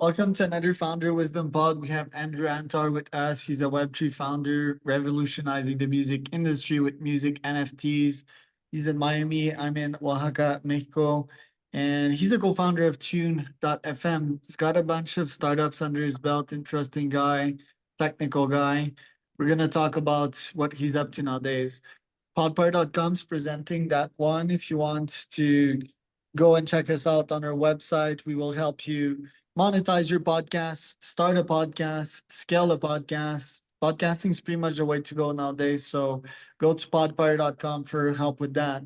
Welcome to another Founder Wisdom Pod. We have Andrew Antar with us. He's a Web3 founder, revolutionizing the music industry with music NFTs. He's in Miami. I'm in Oaxaca, Mexico. And he's the co-founder of Tune.fm. He's got a bunch of startups under his belt. Interesting guy, technical guy. We're going to talk about what he's up to nowadays. Podpar.com is presenting that one. If you want to go and check us out on our website, we will help you monetize your podcast, start a podcast, scale a podcast. Podcasting is pretty much the way to go nowadays. So go to podpar.com for help with that.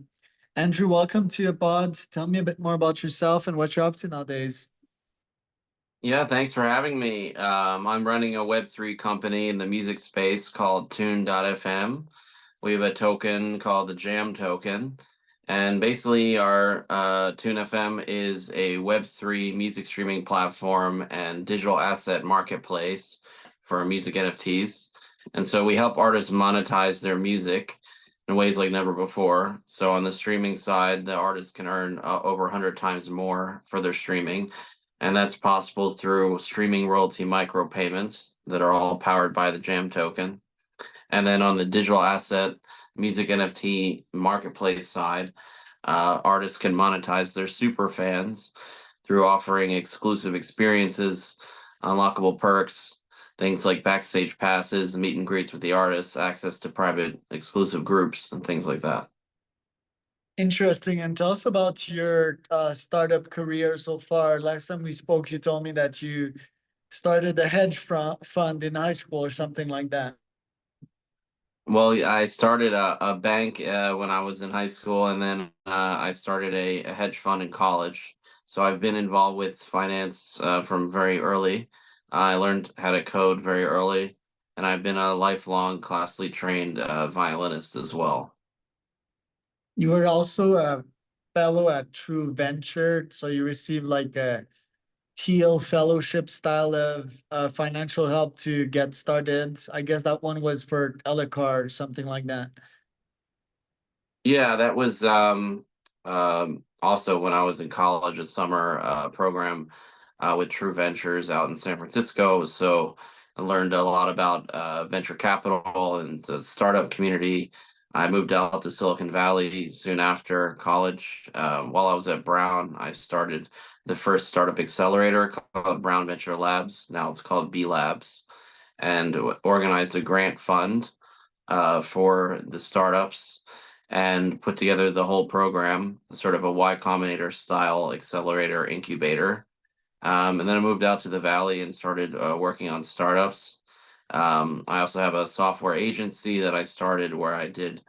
Andrew, welcome to your pod. Tell me a bit more about yourself and what you're up to nowadays. Yeah, thanks for having me. I'm running a Web3 company in the music space called Tune.fm. We have a token called the Jam token. And basically, our Tune.fm is a Web3 music streaming platform and digital asset marketplace for music NFTs. And so we help artists monetize their music in ways like never before. So on the streaming side, the artists can earn over 100 times more for their streaming. And that's possible through streaming royalty micropayments that are all powered by the Jam token. And then on the digital asset music NFT marketplace side, artists can monetize their super fans through offering exclusive experiences, unlockable perks, things like backstage passes, meet and greets with the artists, access to private exclusive groups, and things like that. Interesting. And tell us about your startup career so far. Last time we spoke, you told me that you started a hedge fund in high school or something like that. Well, I started a bank when I was in high school, and then I started a hedge fund in college. So I've been involved with finance from very early. I learned how to code very early, and I've been a lifelong classically trained violinist as well. You were also a fellow at True Venture, so you received like a Teal fellowship style of financial help to get started. I guess that one was for Elecar or something like that. Yeah, that was also when I was in college, a summer program with True Ventures out in San Francisco. So I learned a lot about venture capital and the startup community. I moved out to Silicon Valley soon after college. While I was at Brown, I started the first startup accelerator called Brown Venture Labs. Now it's called B Labs, and organized a grant fund for the startups and put together the whole program, sort of a Y Combinator style accelerator incubator. And then I moved out to the Valley and started working on startups. I also have a software agency that I started where I did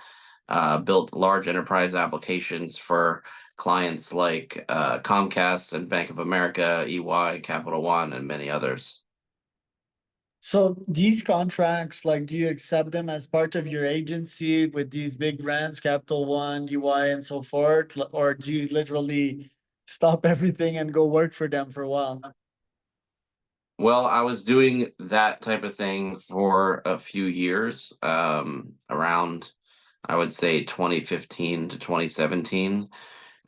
built large enterprise applications for clients like Comcast and Bank of America, EY, Capital One, and many others. So these contracts, like, do you accept them as part of your agency with these big brands, Capital One, UI, and so forth, or do you literally stop everything and go work for them for a while? Well, I was doing that type of thing for a few years, around, I would say 2015 to 2017,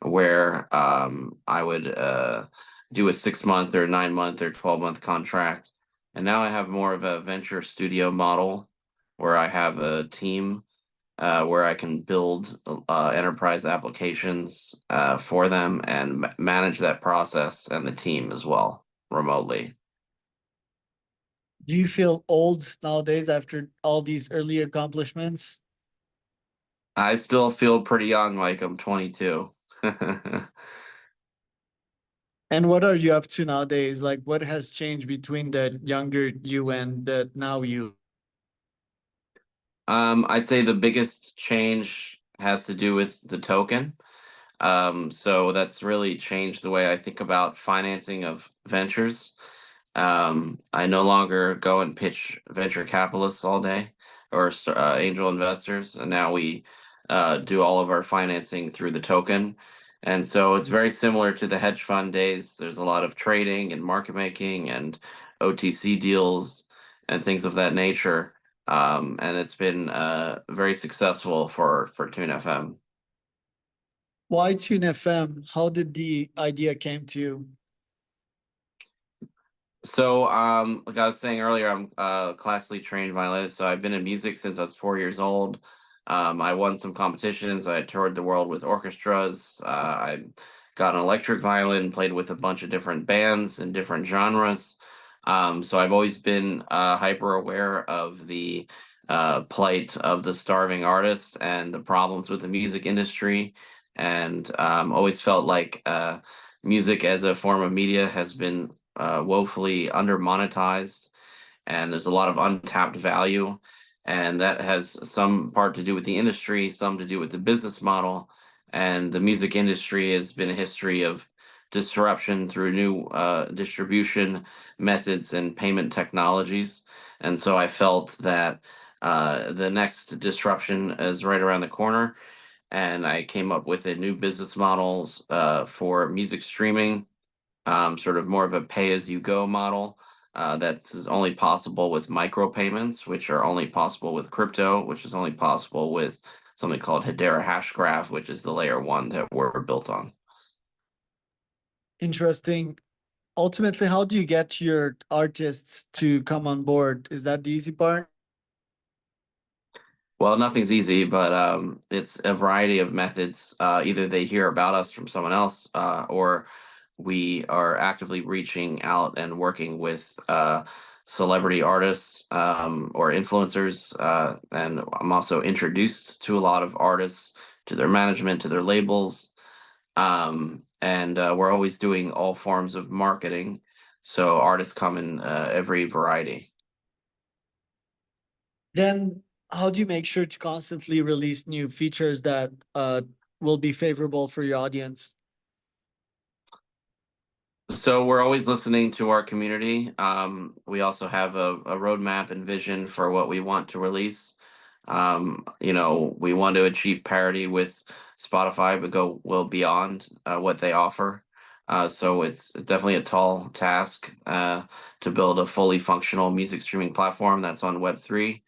where I would do a 6 month or 9 month or 12-month contract. And now I have more of a venture studio model where I have a team where I can build enterprise applications for them and manage that process and the team as well remotely. Do you feel old nowadays after all these early accomplishments? I still feel pretty young, like I'm 22. And what are you up to nowadays? Like, what has changed between the younger you and the now you? I'd say the biggest change has to do with the token. So that's really changed the way I think about financing of ventures. I no longer go and pitch venture capitalists all day or angel investors, and now we do all of our financing through the token. And so it's very similar to the hedge fund days. There's a lot of trading and market making and OTC deals and things of that nature. And it's been very successful for Tune FM. Why Tune FM? How did the idea came to you? Like I was saying earlier, I'm a classically trained violinist, so I've been in music since I was 4 years old. I won some competitions. I toured the world with orchestras. I got an electric violin, played with a bunch of different bands in different genres. So I've always been hyper aware of the plight of the starving artists and the problems with the music industry, and always felt like music as a form of media has been woefully under monetized, and there's a lot of untapped value. And that has some part to do with the industry, some to do with the business model. And the music industry has been a history of disruption through new distribution methods and payment technologies. And so I felt that the next disruption is right around the corner. And I came up with a new business models for music streaming, sort of more of a pay-as-you-go model. That is only possible with micropayments, which are only possible with crypto, which is only possible with something called Hedera Hashgraph, which is the layer one that we're built on. Interesting. Ultimately, how do you get your artists to come on board? Is that the easy part? Well, nothing's easy, but it's a variety of methods. Either they hear about us from someone else, or we are actively reaching out and working with celebrity artists or influencers. And I'm also introduced to a lot of artists, to their management, to their labels. And we're always doing all forms of marketing. So artists come in every variety. Then how do you make sure to constantly release new features that will be favorable for your audience? So we're always listening to our community. We also have a roadmap and vision for what we want to release. We want to achieve parity with Spotify, but go well beyond what they offer. So it's definitely a tall task to build a fully functional music streaming platform that's on Web3.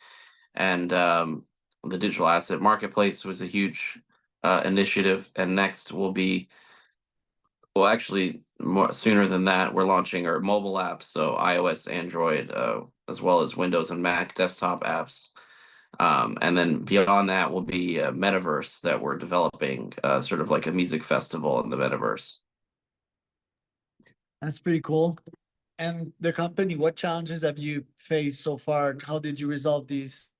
And the digital asset marketplace was a huge initiative. And next will be, well, actually, more sooner than that, we're launching our mobile apps, so iOS, Android, as well as Windows and Mac desktop apps. And then beyond that will be a metaverse that we're developing, sort of like a music festival in the metaverse. That's pretty cool. And the company, what challenges have you faced so far? How did you resolve these?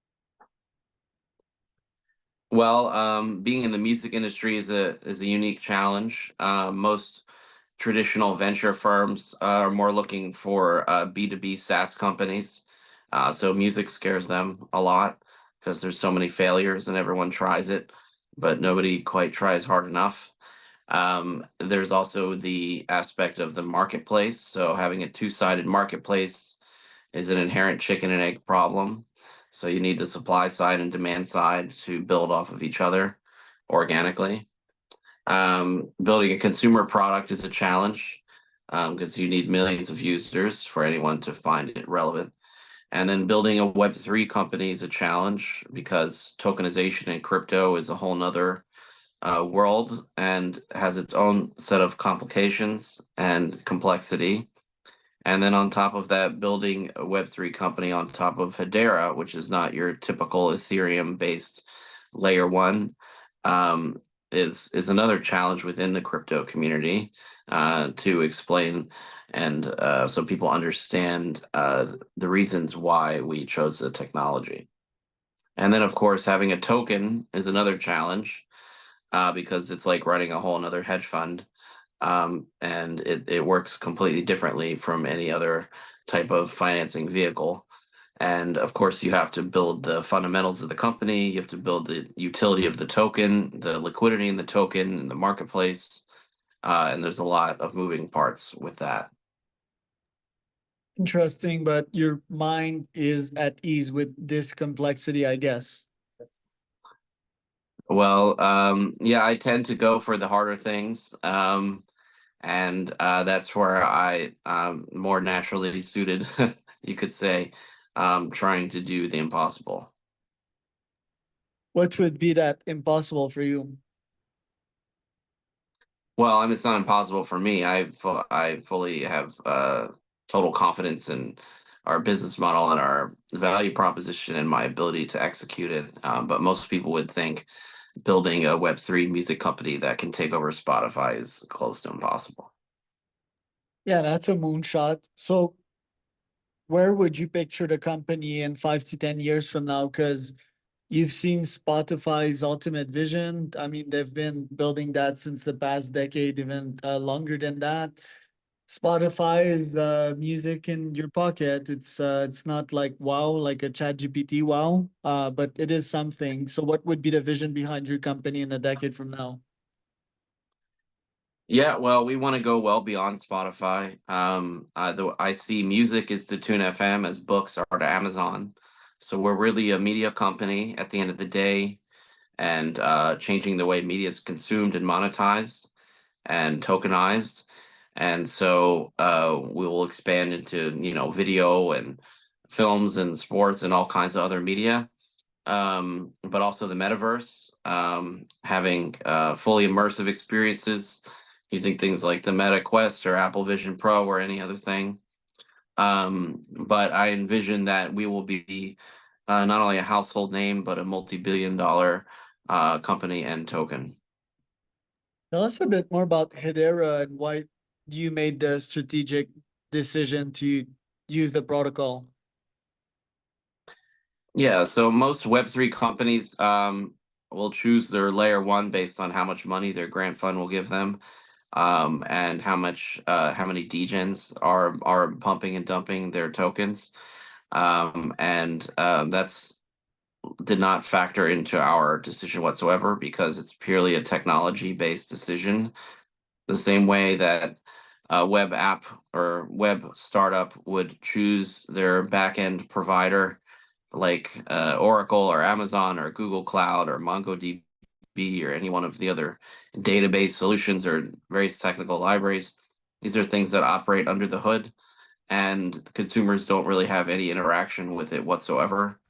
Well, being in the music industry is a unique challenge. Most traditional venture firms are more looking for B2B SaaS companies. So music scares them a lot because there's so many failures and everyone tries it, but nobody quite tries hard enough. There's also the aspect of the marketplace. So having a two-sided marketplace is an inherent chicken and egg problem. So you need the supply side and demand side to build off of each other organically. Building a consumer product is a challenge because you need millions of users for anyone to find it relevant. And then building a Web3 company is a challenge because tokenization and crypto is a whole nother world and has its own set of complications and complexity. And then on top of that, building a Web3 company on top of Hedera, which is not your typical Ethereum based layer one, um, is another challenge within the crypto community to explain, and so people understand the reasons why we chose the technology. And then, of course, having a token is another challenge because it's like running a whole another hedge fund, and it works completely differently from any other type of financing vehicle. And of course, you have to build the fundamentals of the company. You have to build the utility of the token, the liquidity in the token, in the marketplace. And there's a lot of moving parts with that. Interesting, but your mind is at ease with this complexity, I guess. Well, yeah, I tend to go for the harder things. And that's where I'm more naturally suited, you could say, trying to do the impossible. What would be that impossible for you? Well, I mean, it's not impossible for me. I fully have total confidence in our business model and our value proposition and my ability to execute it. But most people would think building a Web3 music company that can take over Spotify is close to impossible. Yeah, that's a moonshot. So where would you picture the company in 5 to 10 years from now? Because you've seen Spotify's ultimate vision. I mean, they've been building that since the past decade, even longer than that. Spotify is music in your pocket. It's not like wow, like a chat GPT wow, but it is something. So what would be the vision behind your company in a decade from now? Yeah, well, we want to go well beyond Spotify. I see music is to Tune FM as books are to Amazon. So we're really a media company at the end of the day, and changing the way media is consumed and monetized and tokenized. And so we will expand into, video and films and sports and all kinds of other media, but also the metaverse, having fully immersive experiences using things like the Meta Quest or Apple Vision Pro or any other thing. But I envision that we will be not only a household name, but a multi-billion-dollar company and token. Tell us a bit more about Hedera and why you made the strategic decision to use the protocol. Yeah, so most Web3 companies will choose their layer one based on how much money their grant fund will give them, and how many degens are pumping and dumping their tokens. And that's did not factor into our decision whatsoever because it's purely a technology-based decision. The same way that a web app or web startup would choose their backend provider like Oracle or Amazon or Google Cloud or MongoDB or any one of the other database solutions or various technical libraries. These are things that operate under the hood, and the consumers don't really have any interaction with it whatsoever.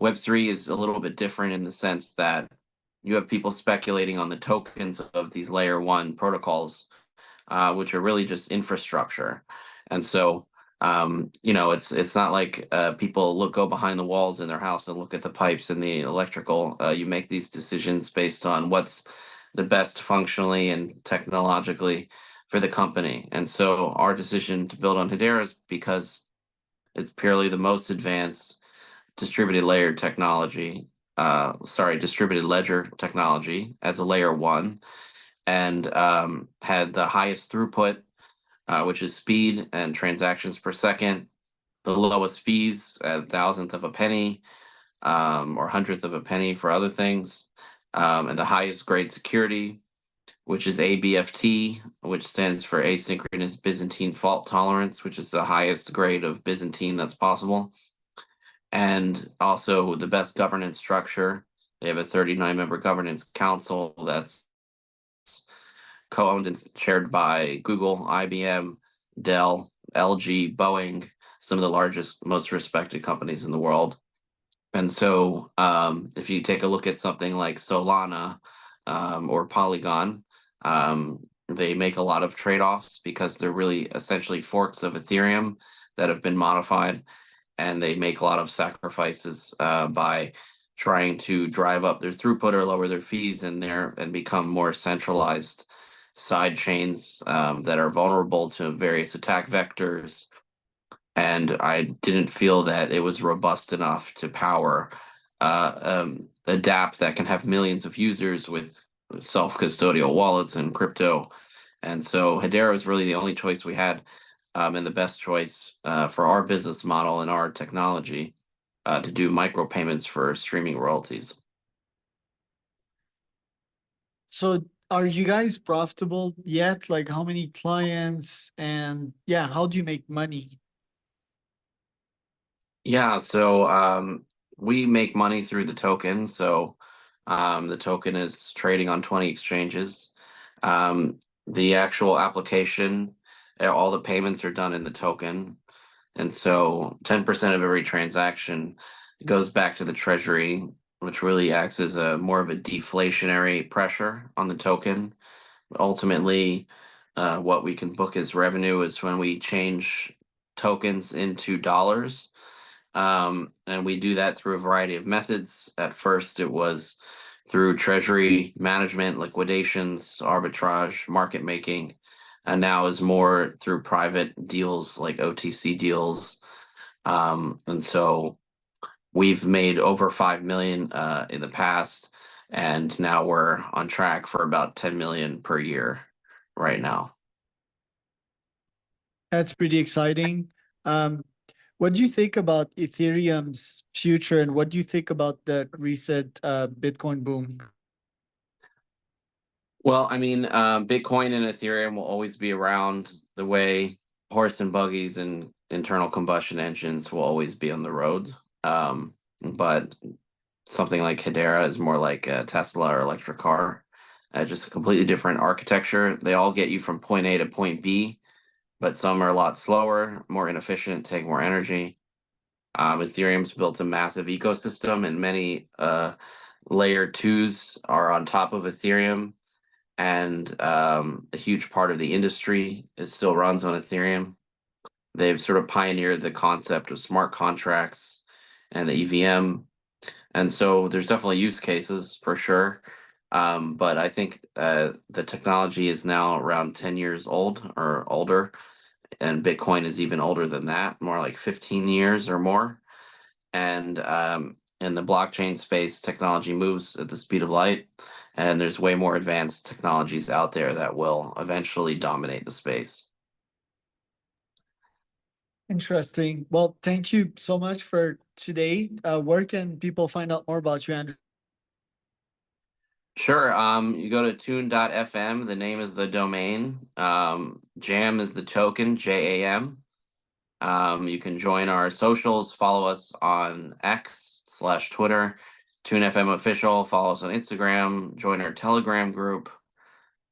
Web3 is a little bit different in the sense that you have people speculating on the tokens of these layer one protocols, which are really just infrastructure. And so, it's not like people go behind the walls in their house and look at the pipes and the electrical. You make these decisions based on what's the best functionally and technologically for the company. And so, our decision to build on Hedera is because it's purely the most advanced distributed layer technology. Distributed ledger technology as a layer one, and had the highest throughput, which is speed and transactions per second, the lowest fees at a thousandth of a penny, or hundredth of a penny for other things, and the highest grade security, which is ABFT, which stands for asynchronous Byzantine fault tolerance, which is the highest grade of Byzantine that's possible, and also the best governance structure. They have a 39-member governance council that's co-owned and shared by Google, IBM, Dell, LG, Boeing, some of the largest, most respected companies in the world. And so, if you take a look at something like Solana, or Polygon, they make a lot of trade-offs because they're really essentially forks of Ethereum that have been modified, and they make a lot of sacrifices by trying to drive up their throughput or lower their fees and become more centralized side chains that are vulnerable to various attack vectors. And I didn't feel that it was robust enough to power a dApp that can have millions of users with self-custodial wallets and crypto. And so Hedera was really the only choice we had, and the best choice for our business model and our technology to do micropayments for streaming royalties. So are you guys profitable yet? Like how many clients and yeah, how do you make money? Yeah, so we make money through the token. So the token is trading on 20 exchanges. The actual application, all the payments are done in the token. And so 10% of every transaction goes back to the treasury, which really acts as a more of a deflationary pressure on the token. Ultimately, what we can book as revenue is when we change tokens into dollars. And we do that through a variety of methods. At first, it was through treasury management, liquidations, arbitrage, market making, and now is more through private deals like OTC deals. And so we've made over 5 million in the past, and now we're on track for about 10 million per year right now. That's pretty exciting. What do you think about Ethereum's future, and what do you think about the recent Bitcoin boom? Well, I mean, Bitcoin and Ethereum will always be around the way horse and buggies and internal combustion engines will always be on the road. But something like Hedera is more like a Tesla or electric car, just a completely different architecture. They all get you from point A to point B, but some are a lot slower, more inefficient, take more energy. Ethereum's built a massive ecosystem, and many layer twos are on top of Ethereum, and a huge part of the industry is still runs on Ethereum. They've sort of pioneered the concept of smart contracts and the EVM, and so there's definitely use cases for sure. But I think the technology is now around 10 years old or older, and Bitcoin is even older than that, more like 15 years or more. And in the blockchain space, technology moves at the speed of light, and there's way more advanced technologies out there that will eventually dominate the space. Interesting. Well, thank you so much for today. Where can people find out more about you, Andrew? Sure. You go to tune.fm. The name is the domain. Jam is the token, JAM. You can join our socials, follow us on X/Twitter, TuneFM official, follow us on Instagram, join our Telegram group.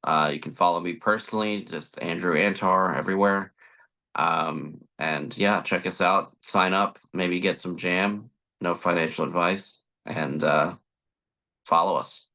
You can follow me personally, just Andrew Antar everywhere. And yeah, check us out, sign up, maybe get some jam, no financial advice, and follow us.